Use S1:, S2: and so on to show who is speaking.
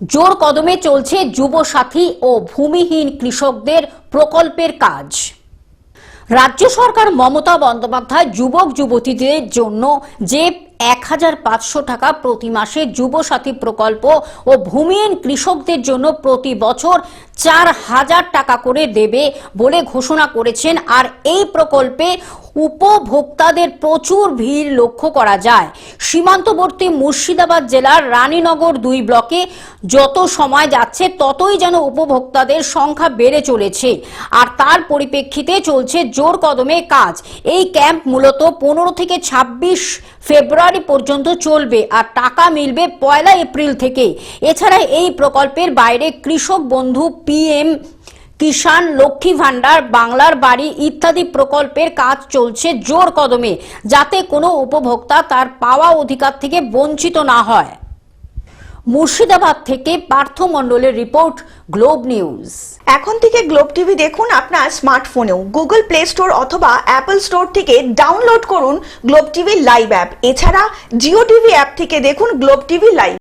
S1: জোর কদমে চলছে যুবসাথী ও ভূমিহীন কৃষকদের প্রকল্পের কাজ। রাজ্য সরকার মমতা বন্দ্যোপাধ্যায় যুবক যুবতীদের জন্য যে ১৫০০ টাকা প্রতি মাসে যুবসাথী প্রকল্প ও ভূমিহীন কৃষকদের জন্য প্রতি বছর ৪০০০ টাকা করে দেবে বলে ঘোষণা করেছেন। আর এই প্রকল্পে উপভোক্তাদের প্রচুর ভিড় লক্ষ্য করা যায়। সীমান্তবর্তী মুর্শিদাবাদ জেলার রানীনগর ২ ব্লকে যত সময় যাচ্ছে ততই যেন উপভোক্তাদের সংখ্যা বেড়ে চলেছে। আর তার পরিপ্রেক্ষিতে চলছে জোর কদমে কাজ। এই ক্যাম্প মূলত ১৫ থেকে ২৬ ফেব্রুয়ারি পর্যন্ত চলবে আর টাকা মিলবে ১ এপ্রিল থেকে। এছাড়া এই প্রকল্পের বাইরে কৃষক বন্ধু, PM কিষাণ, লক্ষ্মী ভান্ডার, বাংলার বাড়ি ইত্যাদি প্রকল্পের কাজ চলছে জোর কদমে, যাতে কোনো উপভোক্তা তার পাওয়া অধিকার থেকে বঞ্চিত না হয়। মুর্শিদাবাদ থেকে পার্থ মণ্ডলের রিপোর্ট, গ্লোব নিউজ।
S2: এখন থেকে গ্লোব টিভি দেখুন আপনার স্মার্টফোনেও। গুগল প্লে স্টোর অথবা অ্যাপল স্টোর থেকে ডাউনলোড করুন গ্লোব টিভি লাইভ অ্যাপ। এছাড়া জিও টিভি অ্যাপ থেকে দেখুন গ্লোব টিভি লাইভ।